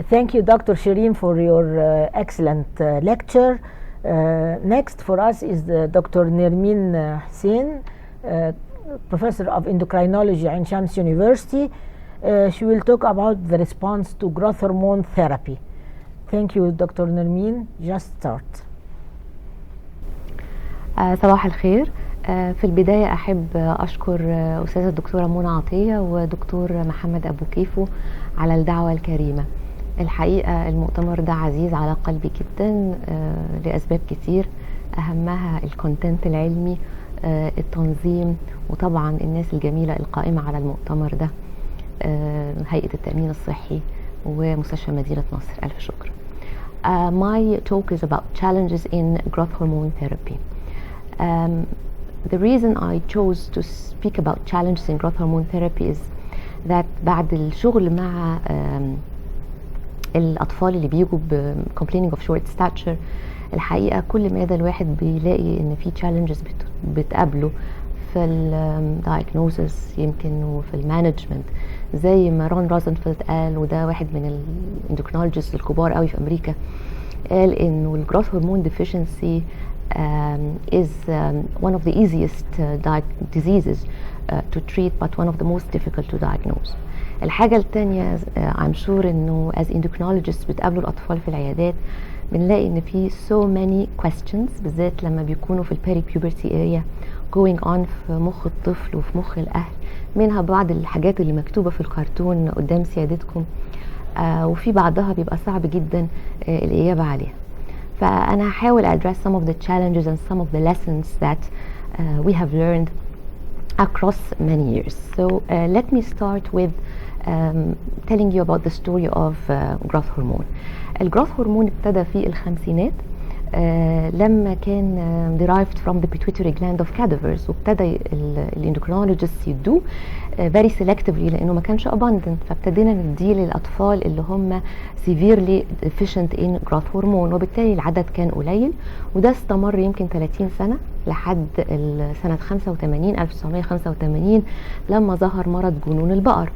Thank you, Dr. Shireen, for your excellent lecture. Next for us is Dr. Nermin Hussein, Professor of Endocrinology at Ain Shams University. She will talk about the response to growth hormone therapy. Thank you, Dr. Nermin. Just start. صباح الخير. في البداية أحب أشكر أستاذة الدكتورة منى عطية ودكتور محمد أبو كيفو على الدعوة الكريمة. الحقيقة المؤتمر ده عزيز على قلبي جدا لأسباب كتير، أهمها الكونتنت العلمي، التنظيم، وطبعا الناس الجميلة القائمة على المؤتمر ده، هيئة التأمين الصحي ومستشفى مدينة نصر. ألف شكر. My talk is about challenges in growth hormone therapy. The reason I chose to speak about challenges in growth hormone therapy is that بعد الشغل مع الأطفال اللي بيجوا complaining of short stature، الحقيقة كل مادة الواحد بيلاقي إن في challenges بتقابله في الدايجنوزس يمكن وفي المانجمنت، زي ما رون روزنفيلد قال، وده واحد من الاندوكرينولوجيست الكبار قوي في أمريكا، قال إنه الجروث هرمون deficiency is one of the easiest diseases to treat but one of the most difficult to diagnose. الحاجة التانية I'm sure إنه as endocrinologists بتقابلوا الأطفال في العيادات، بنلاقي إن في so many questions، بالذات لما بيكونوا في البيري-puberty area going on في مخ الطفل وفي مخ الأهل، منها بعض الحاجات اللي مكتوبة في الكرتون قدام سيادتكم، وفي بعضها بيبقى صعب جدا الإجابة عليها. فأنا هحاول address some of the challenges and some of the lessons that we have learned across many years. So let me start with telling you about the story of growth hormone. الجروث هرمون ابتدى في الخمسينات لما كان derived from the pituitary gland of cadavers، وابتدى الاندوكرينولوجيست يدوه very selectively لانه ما كانش abundant، فابتدينا نديه للاطفال اللي هم severely deficient in growth hormone، وبالتالي العدد كان قليل، وده استمر يمكن 30 سنة لحد سنة 1985 لما ظهر مرض جنون البقر،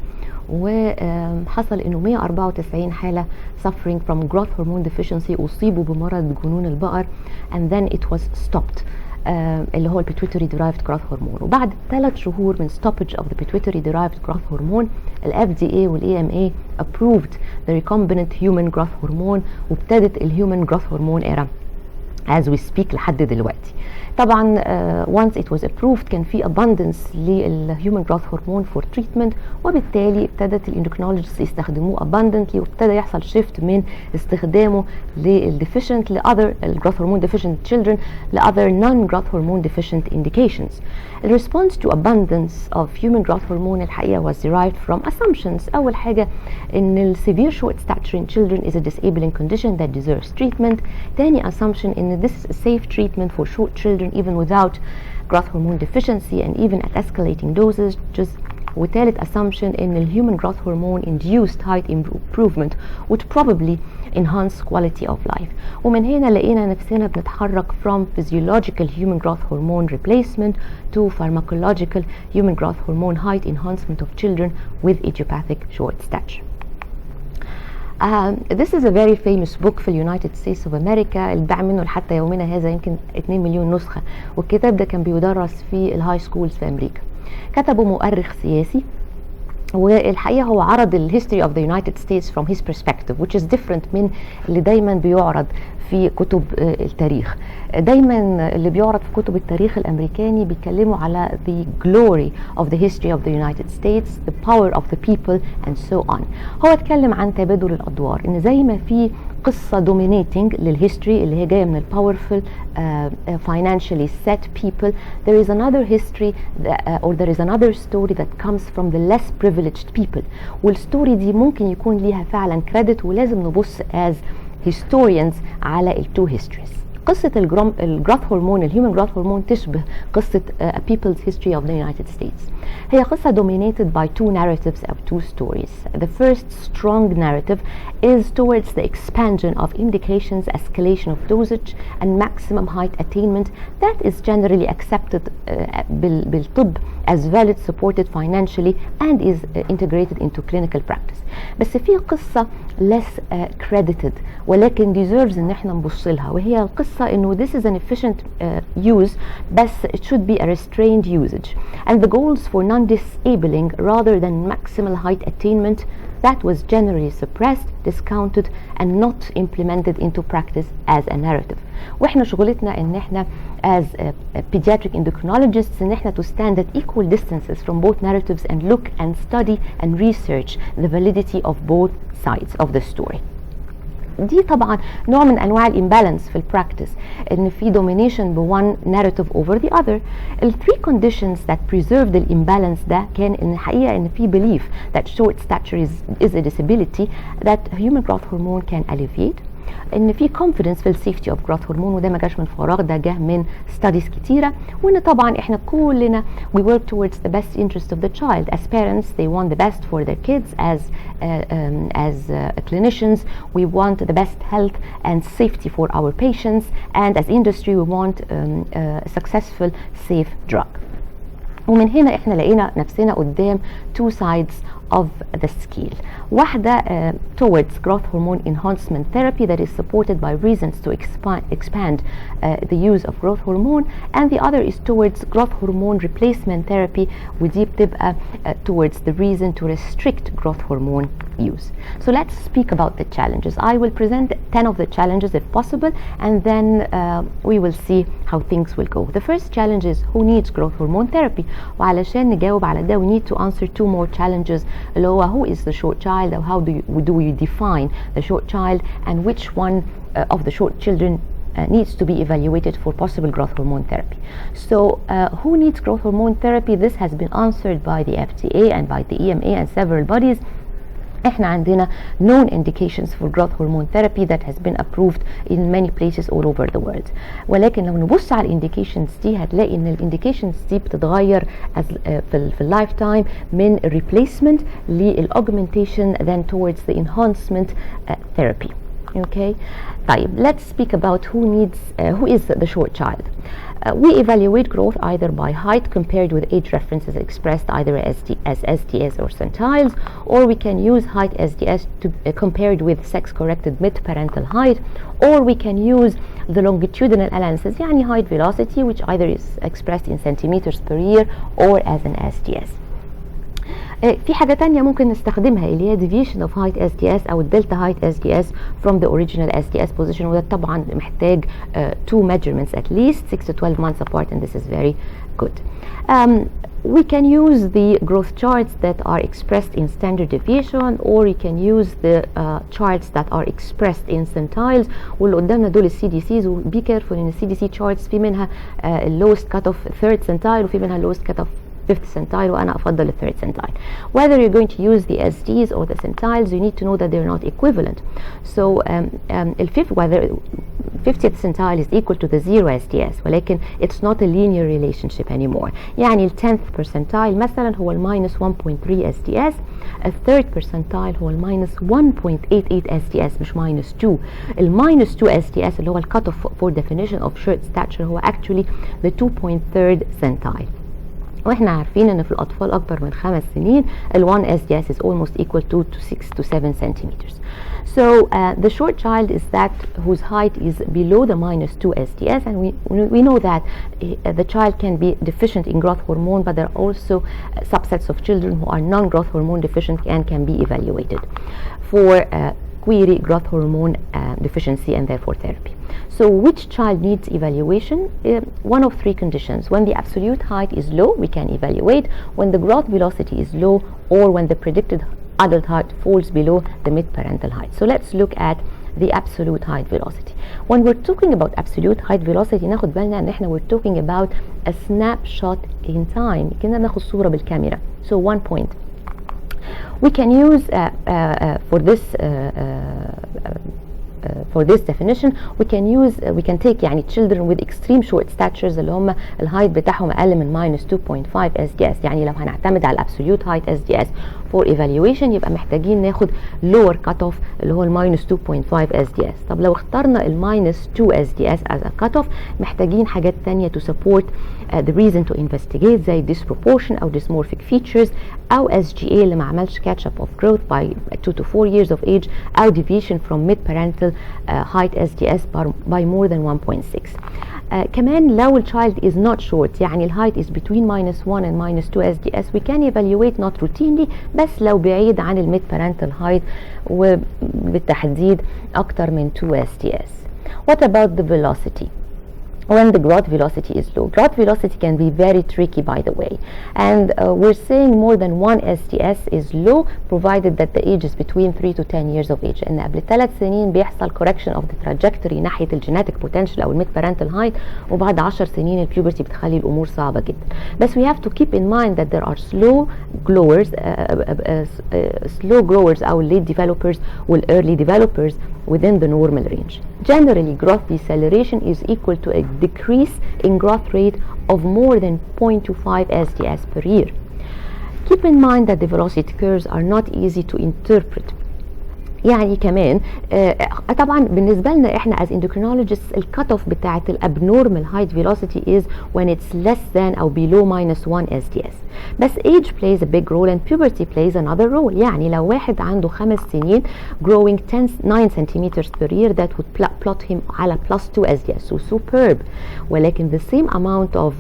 وحصل انه 194 حالة suffering from growth hormone deficiency اصيبوا بمرض جنون البقر and then it was stopped، اللي هو البيتويتري derived growth hormone. وبعد 3 شهور من stoppage of the pituitary derived growth hormone، ال FDA وال AMA approved the recombinant human growth hormone، وابتدت ال human growth hormone era as we speak لحد دلوقتي. طبعا once it was approved كان في abundance للhuman growth hormone for treatment، وبالتالي ابتدت الاندوكرينولوجيست يستخدموه abundantly، وابتدى يحصل shift من استخدامه للdeficient لother growth hormone deficient children لother non-growth hormone deficient indications. The response to abundance of human growth hormone الحقيقة was derived from assumptions. أول حاجة إن ال severe short stature in children is a disabling condition that deserves treatment. تاني assumption إن this is a safe treatment for short children even without growth hormone deficiency and even at escalating doses. وثالث assumption إن ال human growth hormone induced height improvement would probably enhance quality of life. ومن هنا لقينا نفسنا بنتحرك from physiological human growth hormone replacement to pharmacological human growth hormone height enhancement of children with idiopathic short stature. This is a very famous book في اليونايتد ستيتس اوف امريكا، الباع منه لحتى يومنا هذا يمكن 2 مليون نسخة، والكتاب ده كان بيدرس في الهاي سكولز في امريكا. كتبه مؤرخ سياسي، والحقيقة هو عرض ال history of the United States from his perspective which is different من اللي دايما بيعرض في كتب التاريخ. دايما اللي بيعرض في كتب التاريخ الأمريكاني بيتكلموا على the glory of the history of the United States, the power of the people and so on. هو اتكلم عن تبادل الأدوار، إن زي ما في قصة dominating للهيستوري اللي هي جاية من powerful financially set people, there is another history or there is another story that comes from the less privileged people. والستوري دي ممكن يكون ليها فعلا credit، ولازم نبص as historians على ال two histories. قصة الجروث هرمون الهيومن جروث هرمون تشبه قصة A People's History of the United States. هي قصة dominated by two narratives or two stories. The first strong narrative is towards the expansion of indications, escalation of dosage and maximum height attainment that is generally accepted بالطب as valid, supported financially and is integrated into clinical practice. بس في قصة less credited ولكن deserves ان احنا نبص لها، وهي القصة انه this is an efficient use بس it should be a restrained usage and the goals for non-disabling rather than maximal height attainment that was generally suppressed, discounted and not implemented into practice as a narrative. واحنا شغلتنا ان احنا as pediatric endocrinologists ان احنا to stand at equal distances from both narratives and look and study and research the validity of both sides of the story. دي طبعا نوع من انواع الامبالانس في البراكتس، ان في domination بone narrative over the other. ال three conditions that preserve the imbalance ده كان ان الحقيقه ان في belief that short stature is a disability that human growth hormone can alleviate، ان في confidence في السيفتي اوف جروث هرمون وده ما جاش من فراغ، ده جه من ستاديز كتيره، وان طبعا احنا كلنا we work towards the best interest of the child. As parents they want the best for their kids, as clinicians we want the best health and safety for our patients, and as industry we want a successful safe drug. ومن هنا احنا لقينا نفسنا قدام two sides of the scale. واحدة towards growth hormone enhancement therapy that is supported by reasons to expand the use of growth hormone, and the other is towards growth hormone replacement therapy ودي بتبقى towards the reason to restrict growth hormone use. So let's speak about the challenges. I will present 10 of the challenges if possible, and then we will see how things will go. The first challenge is who needs growth hormone therapy. وعلشان نجاوب على ده we need to answer two more challenges اللي هو who is the short child or how do you define the short child, and which one of the short children needs to be evaluated for possible growth hormone therapy. So who needs growth hormone therapy? This has been answered by the FDA and by the EMA and several bodies. احنا عندنا known indications for growth hormone therapy that has been approved in many places all over the world. ولكن لو نبص على الانديكيشنز دي هتلاقي ان الانديكيشنز دي بتتغير في اللايف تايم من replacement للاugmentation then towards the enhancement therapy. Okay, طيب let's speak about who is the short child. We evaluate growth either by height compared with age references expressed either as SDS or centiles, or we can use height SDS to compared with sex-corrected mid-parental height, or we can use the longitudinal analysis يعني height velocity which either is expressed in centimeters per year or as an SDS. في حاجة تانية ممكن نستخدمها اللي هي deviation of height SDS أو delta height SDS from the original SDS position، وده طبعا محتاج two measurements at least 6 to 12 months apart, and this is very good. We can use the growth charts that are expressed in standard deviation, or we can use the charts that are expressed in centiles. واللي قدامنا دول CDCs، و be careful in CDC charts في منها lowest cut off third centile وفي منها lowest cut off fifth centile، وأنا أفضل the third centile. Whether you're going to use the SDs or the centiles, you need to know that they're not equivalent. So whether 50th centile is equal to the 0 SDS، ولكن it's not a linear relationship anymore. يعني ال 10th percentile مثلا هو ال -1.3 SDS، ال 3rd percentile هو ال -1.88 SDS مش -2. ال -2 SDS اللي هو ال cutoff for definition of short stature هو actually the 2.3rd centile. واحنا عارفين ان في الاطفال اكبر من 5 سنين ال 1 SDS is almost equal to 6 to 7 centimeters. So the short child is that whose height is below the -2 SDS, and we know that the child can be deficient in growth hormone, but there are also subsets of children who are non-growth hormone deficient and can be evaluated for query growth hormone deficiency and therefore therapy. So which child needs evaluation? One of three conditions. When the absolute height is low, we can evaluate. When the growth velocity is low, or when the predicted adult height falls below the mid-parental height. So let's look at the absolute height velocity. When we're talking about absolute height velocity ناخد بالنا ان احنا we're talking about a snapshot in time. كنا ناخد صورة بالكاميرا. So 1 point. We can use for this for this definition we can take يعني children with extreme short statures اللي هم الهايت بتاعهم اقل من -2.5 SDS. يعني لو هنعتمد على absolute height SDS for evaluation يبقى محتاجين ناخد lower cutoff اللي هو -2.5 SDS. طب لو اخترنا -2 SDS as a cutoff محتاجين حاجات تانية to support the reason to investigate زي disproportion أو dysmorphic features أو SGA اللي ما عملش catch up of growth by 2 to 4 years of age أو deviation from mid-parental height SDS by more than 1.6. كمان لو الchild is not short يعني الهايت is between -1 and -2 SDS we can evaluate not routinely بس لو بعيد عن الميد parental height وبالتحديد أكتر من 2 SDS. What about the velocity? When the growth velocity is low. Growth velocity can be very tricky by the way, and we're saying more than 1 SDS is low provided that the age is between 3 to 10 years of age. ان قبل 3 سنين بيحصل correction of the trajectory ناحية الجيناتيك potential او الميد parental height وبعد 10 سنين البيوبرتي بتخلي الامور صعبة جدا. بس we have to keep in mind that there are slow growers او late developers وال early developers within the normal range. Generally, growth deceleration is equal to a decrease in growth rate of more than 0.25 SDS per year. Keep in mind that the velocity curves are not easy to interpret. يعني كمان طبعا بالنسبه لنا احنا as endocrinologists الكت اوف بتاعه الابنورمال height velocity is when it's less than او below -1 SDS. بس age plays a big role and puberty plays another role. يعني لو واحد عنده 5 سنين growing 9 centimeters per year that would plot him على +2 SDS so superb. ولكن the same amount of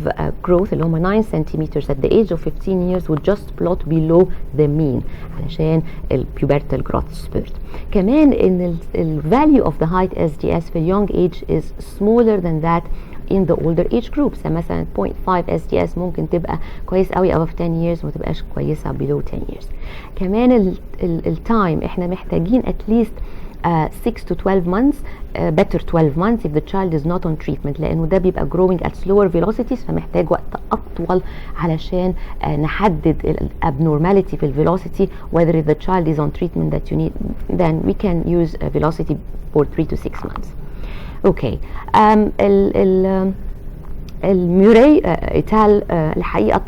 growth اللي هم 9 centimeters at the age of 15 years would just plot below the mean علشان pubertal growth spurt. كمان ان ال value of the height SDS في young age is smaller than that in the older age groups. مثلا 0.5 SDS ممكن تبقى كويس قوي above 10 years وما تبقاش كويسة below 10 years. كمان التايم احنا محتاجين at least 6 to 12 months better 12 months if the child is not on treatment لانه ده بيبقى growing at slower velocities فمحتاج وقت اطول علشان نحدد الابنورماليتي في الvelocity whether if the child is on treatment that you need then we can use a velocity for 3 to 6 months. Okay. الميوري ايتال الحقيقه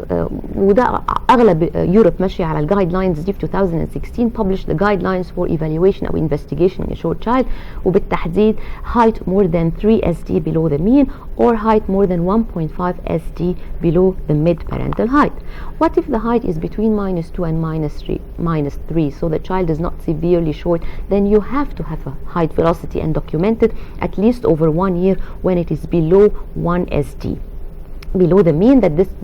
وده اغلب يوروب ماشيه على الجايد لاينز دي في 2016 published the guidelines for evaluation او investigation in a short child وبالتحديد height more than 3 SD below the mean or height more than 1.5 SD below the mid parental height. What if the height is between -2 and -3 so the child is not severely short? Then you have to have a height velocity and document it at least over 1 year when it is below 1 SD. Below the mean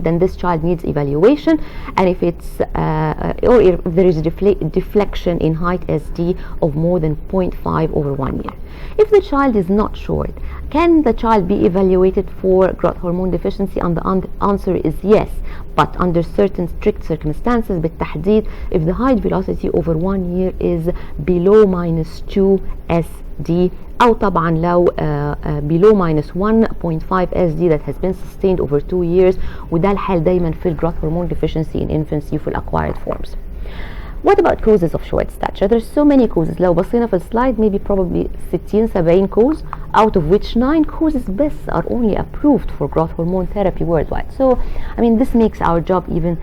then this child needs evaluation, and if it's or if there is deflection in height SD of more than 0.5 over 1 year. If the child is not short, can the child be evaluated for growth hormone deficiency? And the answer is yes, but under certain strict circumstances. بالتحديد if the height velocity over 1 year is below -2 SD أو طبعا لو below -1.5 SD that has been sustained over 2 years وده الحال دايما في growth hormone deficiency in infancy في acquired forms. What about causes of short stature? There's so many causes. لو بصينا في السلايد maybe probably 60-70 causes out of which 9 causes best are only approved for growth hormone therapy worldwide. So I mean this makes our job even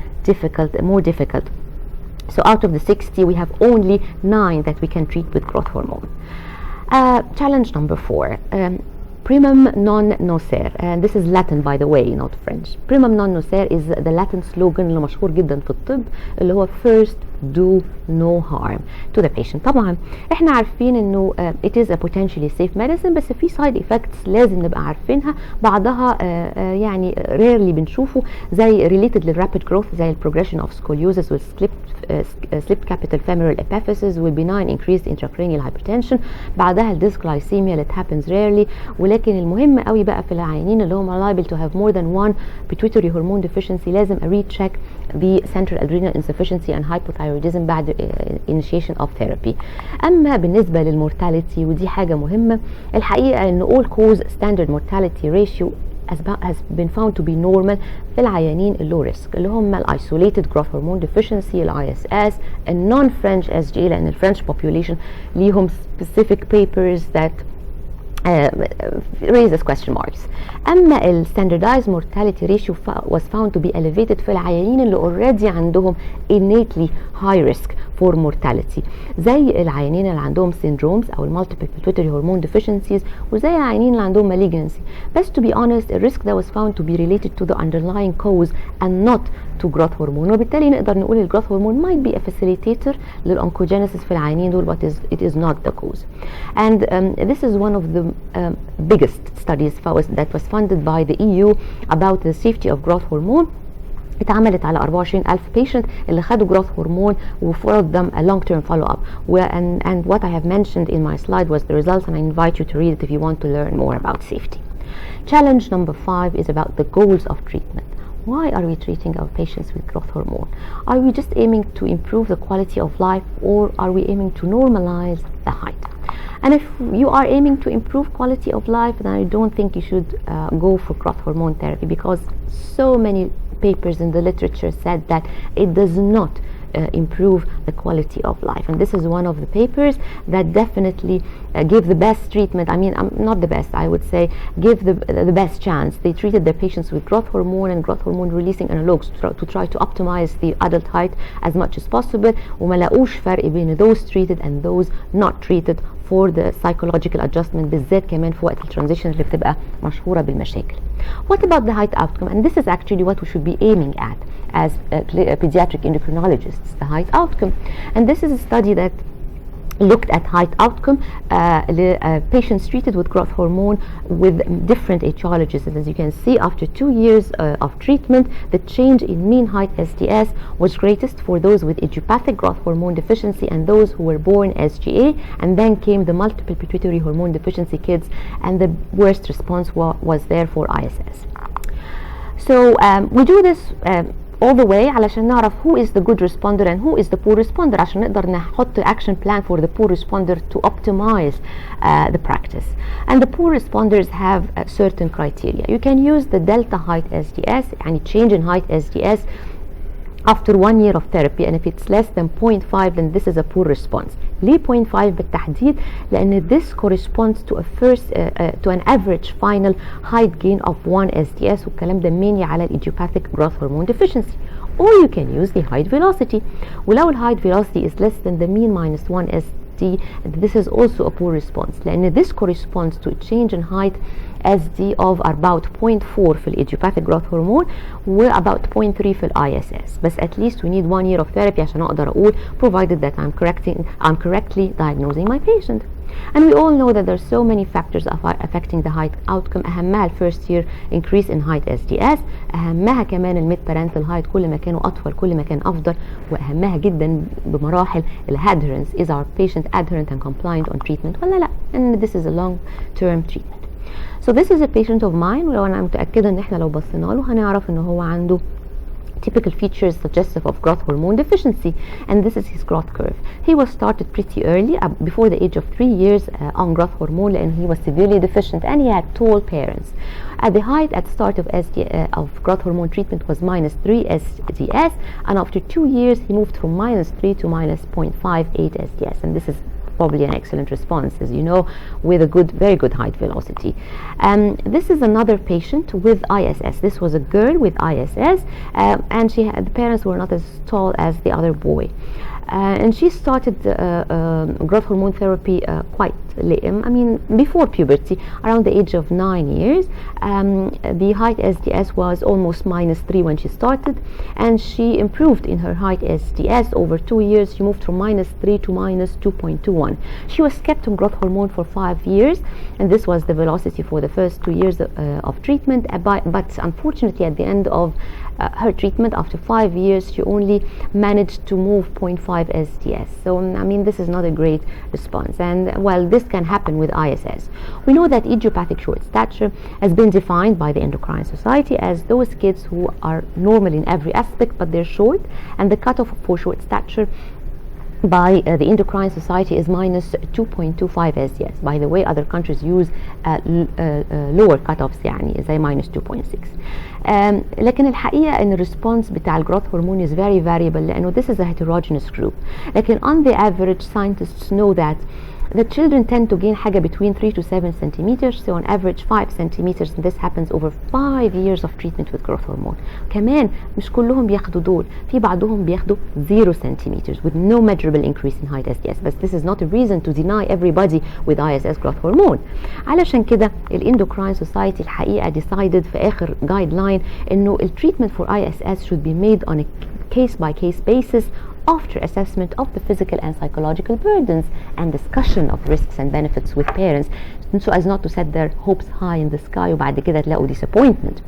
more difficult. So out of the 60 we have only 9 that we can treat with growth hormone. Challenge number 4. Primum non nocere, and this is Latin by the way, not French. Primum non nocere is the Latin slogan اللي مشهور جدا في الطب اللي هو first do no harm to the patient. طبعا احنا عارفين انه it is a potentially safe medicine بس في side effects لازم نبقى عارفينها بعضها يعني rarely بنشوفه زي related للرابid growth زي progression of scoliosis with slipped capital femoral epiphysis with benign increased intracranial hypertension بعدها dysglycemia that happens rarely. ولكن المهم قوي بقى في العيانين اللي هم liable to have more than one pituitary hormone deficiency لازم recheck the central adrenal insufficiency and hypothyroidism بعد initiation of therapy. اما بالنسبه للمورتاليتي ودي حاجه مهمه الحقيقه ان all cause standard mortality ratio has been found to be normal في العيانين اللو ريسك اللي هم الايسوليتد growth hormone deficiency ISS non French SGA لان الفرنش population ليهم specific papers that raises question marks. اما ال standardized mortality ratio was found to be elevated في العيانين اللي already عندهم innately high risk for mortality زي العيانين اللي عندهم syndromes او ال multiple pituitary hormone deficiencies وزي العيانين اللي عندهم malignancy. بس to be honest the risk that was found to be related to the underlying cause and not to growth hormone وبالتالي نقدر نقول ال growth hormone might be a facilitator للoncogenesis في العيانين دول but it is not the cause. And this is one of the biggest studies that was funded by the EU about the safety of growth hormone. اتعملت على 24,000 patient اللي خدوا growth hormone و followed them a long-term follow-up and what I have mentioned in my slide was the results and I invite you to read it if you want to learn more about safety. Challenge number 5 is about the goals of treatment. Why are we treating our patients with growth hormone? Are we just aiming to improve the quality of life or are we aiming to normalize the height? And if you are aiming to improve quality of life, then I don't think you should go for growth hormone therapy because so many papers in the literature said that it does not improve the quality of life. And this is one of the papers that definitely give the best treatment. I mean, not the best, I would say, give the best chance. They treated their patients with growth hormone and growth hormone releasing analogs to try to optimize the adult height as much as possible. وما لقوش فرق بين those treated and those not treated for the psychological adjustment بالذات كمان في وقت الترانزيشن اللي بتبقى مشهورة بالمشاكل. What about the height outcome? And this is actually what we should be aiming at as pediatric endocrinologists, the height outcome. And this is a study that looked at height outcome patients treated with growth hormone with different etiologies. And as you can see, after 2 years of treatment, the change in mean height SDS was greatest for those with idiopathic growth hormone deficiency and those who were born SGA, and then came the multiple pituitary hormone deficiency kids, and the worst response was there for ISS. So we do this all the way علشان نعرف who is the good responder and who is the poor responder عشان نقدر نحط action plan for the poor responder to optimize the practice. And the poor responders have certain criteria. You can use the delta height SDS يعني change in height SDS after 1 year of therapy, and if it's less than 0.5 then this is a poor response. ليه 0.5 بالتحديد؟ لأن this corresponds to to an average final height gain of 1 SDS والكلام ده mainly على idiopathic growth hormone deficiency. Or you can use the height velocity. ولو ال height velocity is less than the mean minus 1 SD, this is also a poor response لأن this corresponds to a change in height SD of about 0.4 في idiopathic growth hormone و about 0.3 في ISS. بس at least we need 1 year of therapy عشان أقدر أقول provided that I'm correctly diagnosing my patient. And we all know that there are so many factors affecting the height outcome. أهمها first year increase in height SDS. أهمها كمان الميد parental height كل ما كانوا أطول كل ما كان أفضل. وأهمها جدا بمراحل adherence. Is our patient adherent and compliant on treatment ولا لا? And this is a long term treatment. So this is a patient of mine ولو أنا متأكدة إن إحنا لو بصينا له هنعرف إن هو عنده typical features suggestive of growth hormone deficiency, and this is his growth curve. He was started pretty early, before the age of 3 years on growth hormone, and he was severely deficient, and he had tall parents. At the height at start of growth hormone treatment was -3 SDS, and after 2 years he moved from -3 to -0.58 SDS, and this is probably an excellent response, as you know, with a very good height velocity. This is another patient with ISS. This was a girl with ISS, and the parents were not as tall as the other boy. And she started growth hormone therapy quite late, I mean before puberty, around the age of 9 years. The height SDS was almost -3 when she started, and she improved in her height SDS over 2 years. She moved from -3 to -2.21. She was kept on growth hormone for 5 years, and this was the velocity for the first 2 years of treatment, but unfortunately at the end of her treatment after 5 years she only managed to move 0.5 SDS. So I mean this is not a great response, and well, this can happen with ISS. We know that idiopathic short stature has been defined by the Endocrine Society as those kids who are normal in every aspect but they're short, and the cutoff for short stature by the Endocrine Society is minus 2.25 SDS. By the way, other countries use lower cutoffs يعني زي minus 2.6. لكن الحقيقة ان الريسبونس بتاع الجروث هرمون is very variable لأنه this is a heterogeneous group. لكن on the average scientists know that the children tend to gain حاجة between 3 to 7 centimeters, so on average 5 centimeters, and this happens over 5 years of treatment with growth hormone. كمان مش كلهم بياخدوا دول، في بعضهم بياخدوا 0 centimeters with no measurable increase in height SDS, but this is not a reason to deny everybody with ISS growth hormone. علشان كده الإندوكراين سوسايتي الحقيقة decided في آخر guideline إنه ال treatment for ISS should be made on a case by case basis after assessment of the physical and psychological burdens and discussion of risks and benefits with parents, so as not to set their hopes high in the sky وبعد كده تلاقوا disappointment.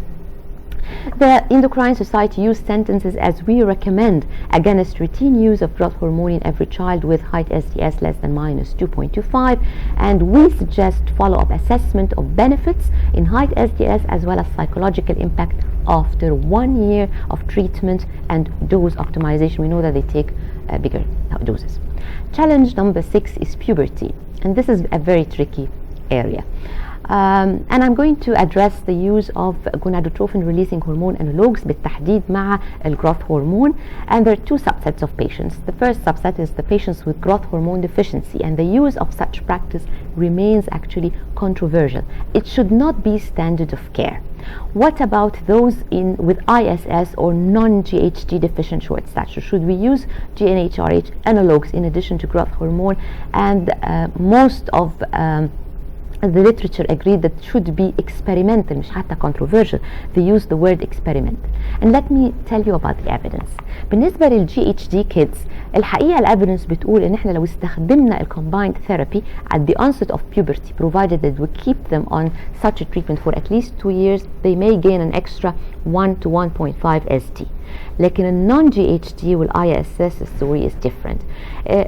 The Endocrine Society used sentences as we recommend against routine use of growth hormone in every child with height SDS less than minus 2.25, and we suggest follow-up assessment of benefits in height SDS as well as psychological impact after 1 year of treatment and dose optimization. We know that they take bigger doses. Challenge number 6 is puberty, and this is a very tricky area. And I'm going to address the use of gonadotrophin releasing hormone analogues بالتحديد مع الgrowth hormone, and there are two subsets of patients. The first subset is the patients with growth hormone deficiency, and the use of such practice remains actually controversial. It should not be standard of care. What about those with ISS or non-GHD deficient short stature? Should we use GnRH analogues in addition to growth hormone? And most of the literature agreed that should be experimental, مش حتى controversial. They use the word experimental. And let me tell you about the evidence. بالنسبة لل GHD kids الحقيقة الأفيدنس بتقول إن إحنا لو استخدمنا ال combined therapy at the onset of puberty, provided that we keep them on such a treatment for at least 2 years, they may gain an extra 1 to 1.5 ST. لكن ال non-GHD وال ISS story is different.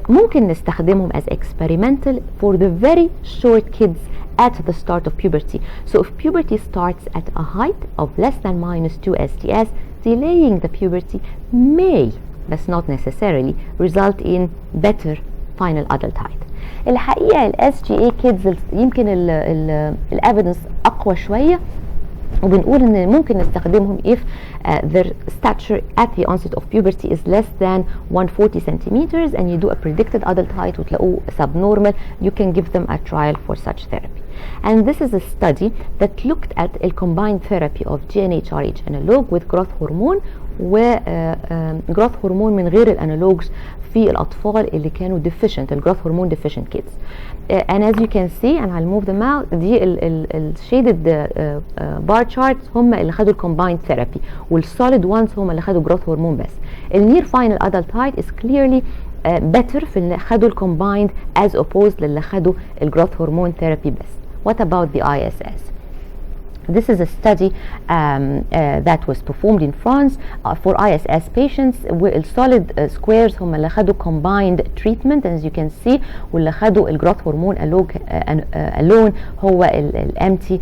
ممكن نستخدمهم as experimental for the very short kids at the start of puberty. So if puberty starts at a height of less than minus 2 STS, delaying the puberty may, but not necessarily, result in better final adult height. الحقيقة ال SGA kids يمكن ال evidence أقوى شوية، وبنقول ان ممكن نستخدمهم if their stature at the onset of puberty is less than 140 centimeters and you do a predicted adult height وتلاقوه subnormal, you can give them a trial for such therapy. And this is a study that looked at a combined therapy of GnRH analog with growth hormone و growth hormone من غير الانالوجز في الأطفال اللي كانوا deficient, ال growth hormone deficient kids. And as you can see, and I'll move them out, دي ال shaded bar charts هم اللي خدوا combined therapy, وال solid ones هم اللي خدوا growth hormone بس. ال near final adult height is clearly better في اللي خدوا combined as opposed للي خدوا ال growth hormone therapy بس. What about the ISS? This is a study that was performed in France for ISS patients. والsolid squares هم اللي خدوا combined treatment, as you can see, واللي خدوا الجروث هرمون alone هو empty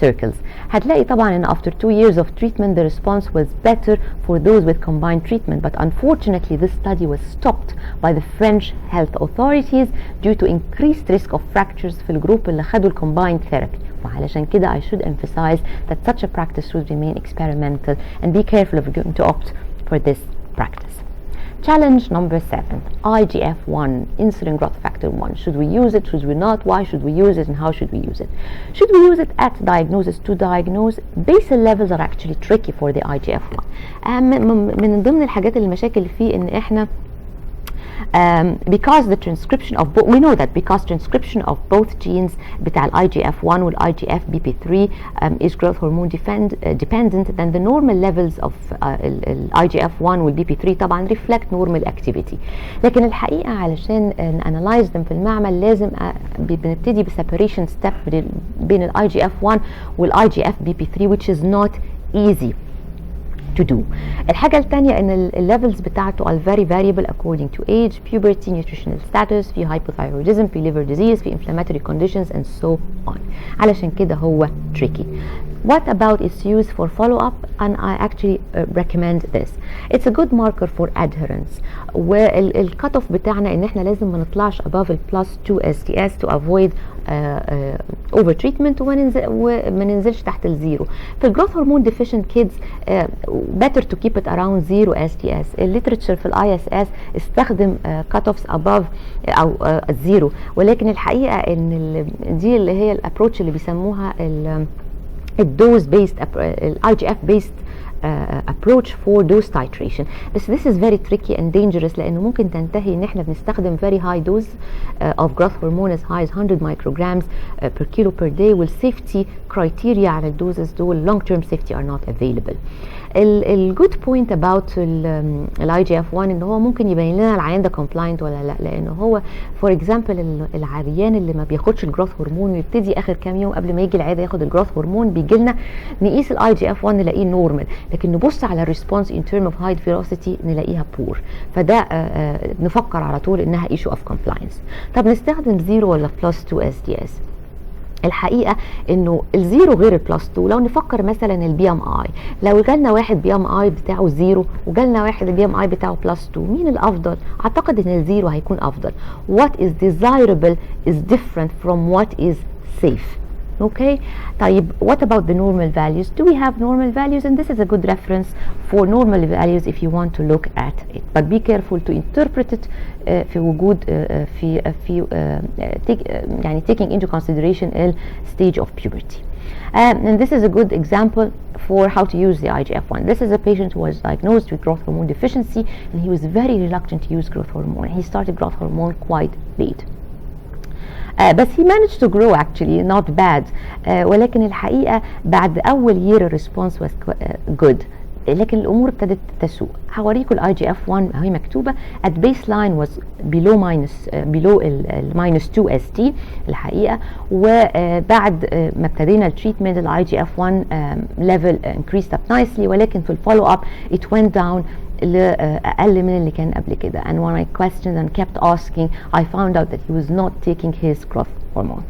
circles. هتلاقي طبعا ان after 2 years of treatment the response was better for those with combined treatment, but unfortunately this study was stopped by the French health authorities due to increased risk of fractures في الجروب اللي خدوا combined therapy. وعلشان كده I should emphasize that such a practice should remain experimental, and be careful if you're going to opt for this practice. Challenge number 7, IGF-1, insulin growth factor 1. Should we use it? Should we not? Why should we use it? And how should we use it? Should we use it at diagnosis to diagnose? Basal levels are actually tricky for the IGF-1. من ضمن الحاجات المشاكل اللي فيه ان احنا because the transcription of both, we know that because transcription of both genes بتاع ال IGF-1 وال IGF-BP3 is growth hormone dependent, then the normal levels of ال IGF-1 وال BP3 طبعا reflect normal activity. لكن الحقيقة علشان analyze them في المعمل لازم بنبتدي ب separation step بين ال IGF-1 وال IGF-BP3, which is not easy to do. الحاجة الثانية ان الليفلز بتاعته are very variable according to age, puberty, nutritional status, في hypothyroidism, في liver disease, في inflammatory conditions and so on. علشان كده هو tricky. What about its use for follow-up? And I actually recommend this. It's a good marker for adherence. والcut off بتاعنا ان احنا لازم ما نطلعش above ال +2 STS to avoid over treatment وما ننزلش تحت الزيرو. في الجروث هرمون deficient kids better to keep it around 0 STS. الليترتشر في الاي اس اس استخدم cut offs above او الزيرو، ولكن الحقيقه ان دي اللي هي الابروتش اللي بيسموها الدوز بيست IGF based approach for dose titration. بس this is very tricky and dangerous لأنه ممكن تنتهي إن إحنا بنستخدم very high dose of growth hormone as high as 100 micrograms per kilo per day وال safety criteria على الدوزز دول long term safety are not available. ال good point about ال IGF-1 إن هو ممكن يبين لنا العيان ده compliant ولا لا، لأنه هو for example العيان اللي ما بياخدش الجروث هرمون ويبتدي آخر كام يوم قبل ما يجي العيادة ياخد الجروث هرمون، بيجي لنا نقيس ال IGF-1 نلاقيه نورمال، لكن نبص على الريسبونس in term of height velocity نلاقيها poor، فده نفكر على طول انها issue of compliance. طب نستخدم 0 ولا +2 STS؟ الحقيقه انه الزيرو غير البلس 2. لو نفكر مثلا البي ام اي، لو جالنا واحد بي ام اي بتاعه 0 وجالنا واحد البي ام اي بتاعه بلس 2، مين الافضل؟ اعتقد ان الزيرو هيكون افضل. what is desirable is different from what is safe. Okay, طيب what about the normal values? Do we have normal values? And this is a good reference for normal values if you want to look at it. But be careful to interpret it في وجود يعني taking into consideration the stage of puberty. And this is a good example for how to use the IGF-1. This is a patient who was diagnosed with growth hormone deficiency and he was very reluctant to use growth hormone. He started growth hormone quite late. بس he managed to grow actually not bad. ولكن الحقيقة بعد أول year الريسبونس was good، لكن الأمور ابتدت تسوء. هوريكم ال IGF-1 هي مكتوبة at baseline was below -2 ST الحقيقة، وبعد ما ابتدينا التريتمنت ال IGF-1 level increased up nicely، ولكن في الفولو اب it went down لأقل من اللي كان قبل كده. And when I questioned and kept asking, I found out that he was not taking his growth hormone.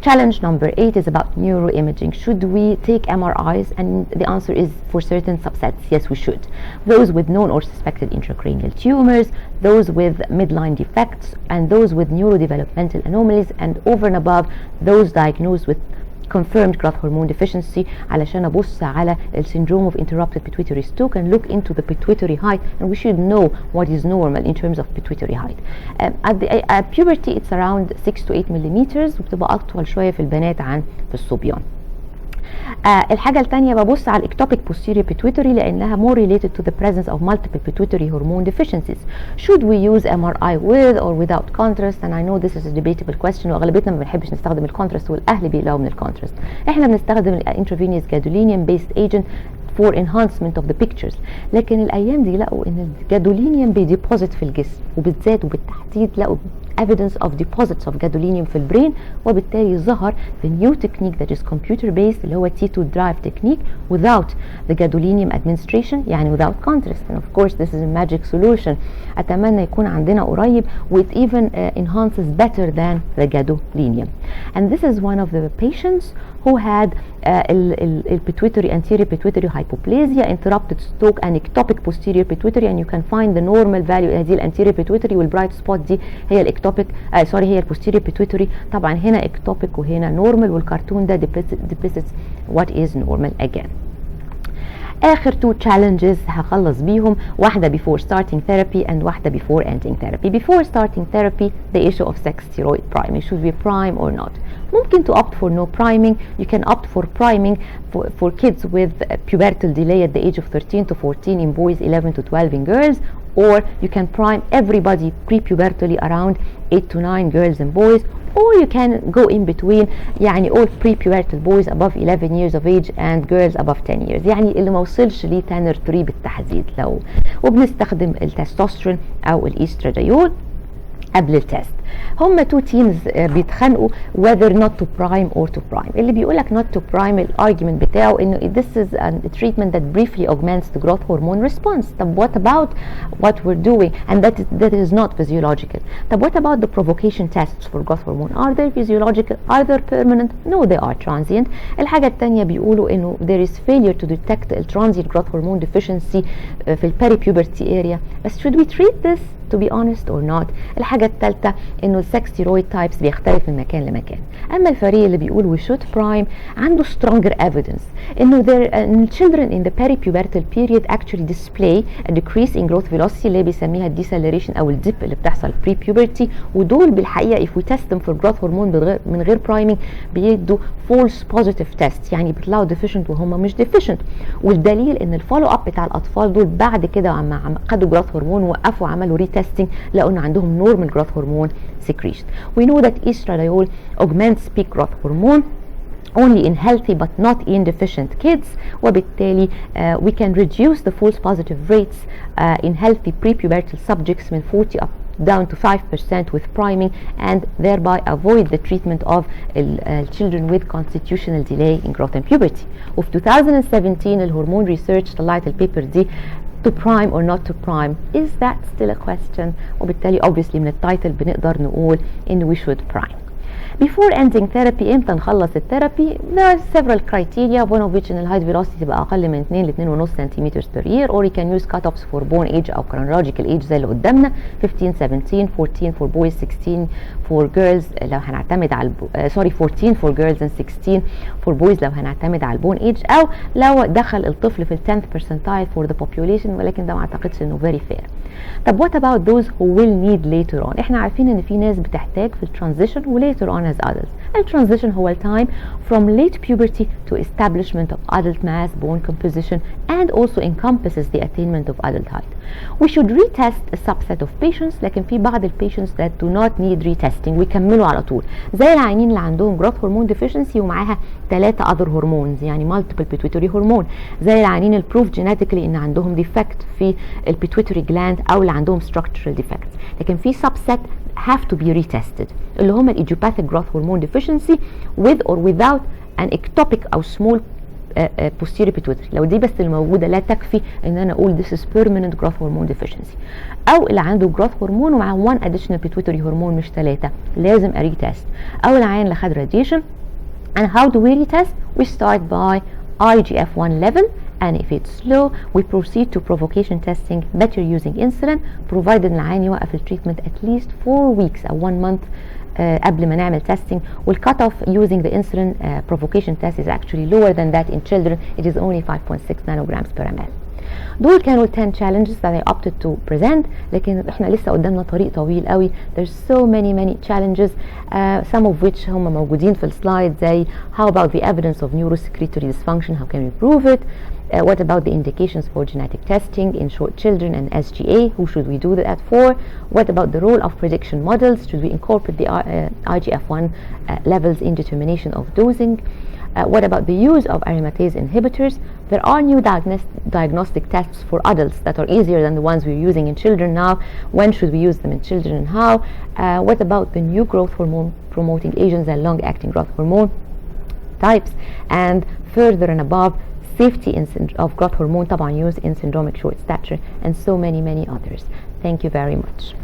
Challenge number 8 is about neuroimaging. Should we take MRIs? And the answer is for certain subsets, yes we should. Those with known or suspected intracranial tumors, those with midline defects, and those with neurodevelopmental anomalies, and over and above those diagnosed with confirmed growth hormone deficiency علشان أبص على ال syndrome of interrupted pituitary stalk and look into the pituitary height, and we should know what is normal in terms of pituitary height. At puberty it's around 6 to 8 millimeters وبتبقى أطول شوية في البنات عن في الصبيان. الحاجة الثانية ببص على ectopic posterior pituitary لأنها more related to the presence of multiple pituitary hormone deficiencies. Should we use MRI with or without contrast? And I know this is a debatable question وأغلبيتنا ما بنحبش نستخدم الكونتراست والأهل بيقلقوا من الكونتراست. احنا بنستخدم intravenous gadolinium based agent for enhancement of the pictures، لكن الأيام دي لقوا إن الجادولينيوم بيديبوزيت في الجسم، وبالذات وبالتحديد لقوا evidence of deposits of gadolinium في البرين، وبالتالي ظهر the new technique that is computer based اللي هو T2 drive technique without the gadolinium administration، يعني without contrast. And of course this is a magic solution أتمنى يكون عندنا قريب with even enhances better than the gadolinium. And this is one of the patients who had pituitary anterior pituitary hypoplasia, interrupted stalk and ectopic posterior pituitary, and you can find the normal value دي الانتيريور pituitary والبرايت سبوت دي هي الاكتوبيك هي البوستيريور pituitary. طبعا هنا ectopic وهنا normal، والكرتون ده depicts what is normal again. اخر 2 challenges هخلص بيهم، واحده before starting therapy and واحده before ending therapy. Before starting therapy the issue of sex steroid priming. Should we prime or not? ممكن to opt for no priming. You can opt for priming for kids with pubertal delay at the age of 13 to 14 in boys, 11 to 12 in girls, or you can prime everybody pre-pubertally around 8 to 9 girls and boys, or you can go in between يعني all pre-pubertal boys above 11 years of age and girls above 10 years، يعني اللي ما وصلش ليه تانر 3 بالتحديد. لو وبنستخدم التستوستيرون او الاستراديول قبل التست. هم تو تيمز بيتخانقوا whether not to prime or to prime. اللي بيقول لك not to prime الارجيومنت بتاعه انه this is a treatment that briefly augments the growth hormone response. طب what about what we're doing and that is not physiological. طب what about the provocation tests for growth hormone? Are they physiological? Are they permanent? No, they are transient. الحاجة التانية بيقولوا انه there is failure to detect the transient growth hormone deficiency في ال peripuberty area. بس should we treat this to be honest or not? الحاجة الثالثة انه السكس ستيرويد تايبس بيختلف من مكان لمكان. اما الفريق اللي بيقول we should prime عنده stronger evidence انه children in the peripubertal period actually display a decrease in growth velocity اللي بيسميها deceleration او الديب اللي بتحصل pre puberty، ودول بالحقيقة if we test them for growth hormone من غير priming بيدوا false positive test، يعني بيطلعوا deficient وهم مش deficient. والدليل ان الفولو اب بتاع الاطفال دول بعد كده عم خدوا growth hormone وقفوا عملوا retesting لقوا ان عندهم normal growth hormone secretion. We know that estradiol augments peak growth hormone only in healthy but not in deficient kids، وبالتالي we can reduce the false positive rates in healthy prepubertal subjects من 40 up down to 5% with priming and thereby avoid the treatment of children with constitutional delay in growth and puberty. وفي 2017 الهرمون ريسيرش طلعت البيبر دي to prime or not to prime. Is that still a question? وبالتالي obviously من التايتل بنقدر نقول إن we should prime. Before ending therapy امتى نخلص الثيرابي؟ there are several criteria, one of which ان الهايت velocity تبقى اقل من 2 ل 2.5 centimeters per year, or you can use cutoffs for born age او chronological age زي اللي قدامنا 15 17 14 for boys 16 for girls لو هنعتمد على 14 for girls and 16 for boys لو هنعتمد على البون ايج، او لو دخل الطفل في ال 10th percentile for the population، ولكن ده ما اعتقدش انه very fair. طب what about those who will need later on؟ احنا عارفين ان في ناس بتحتاج في الترانزيشن و later on as adults. الترانزيشن هو التايم from late puberty to establishment of adult mass, bone composition and also encompasses the attainment of adulthood. We should retest a subset of patients، لكن في بعض patients that do not need retesting ويكملوا على طول، زي العيانين اللي عندهم growth hormone deficiency ومعاها 3 other hormones يعني multiple pituitary hormone، زي العيانين البروف genetically ان عندهم defect في البيتويتري gland او اللي عندهم structural defects. لكن في subset have to be retested اللي هم idiopathic growth hormone deficiency with or without an ectopic او small posterior pituitary. لو دي بس الموجودة لا تكفي ان انا اقول this is permanent growth hormone deficiency. او اللي عنده growth hormone ومع one additional pituitary hormone مش 3 لازم retest. او العيان اللي خد radiation. And how do we retest? We start by IGF-1 level, and if it's low we proceed to provocation testing better using insulin provided العيان يوقف التريتمنت at least 4 weeks او 1 month قبل ما نعمل testing. والcut off using the insulin provocation test is actually lower than that in children. It is only 5.6 nanograms per ml. دول كانوا 10 challenges that I opted to present، لكن احنا لسه قدامنا طريق طويل قوي. There's so many challenges some of which هم موجودين في السلايد زي how about the evidence of neurosecretory dysfunction, how can we prove it? What about the indications for genetic testing in short children and SGA? Who should we do that for? What about the role of prediction models? Should we incorporate the IGF-1 levels in determination of dosing? What about the use of aromatase inhibitors? There are new diagnostic tests for adults that are easier than the ones we're using in children now. When should we use them in children and how? What about the new growth hormone promoting agents and long-acting growth hormone types? And further and above, safety of growth hormone طبعا use in syndromic short stature and so many others. Thank you very much.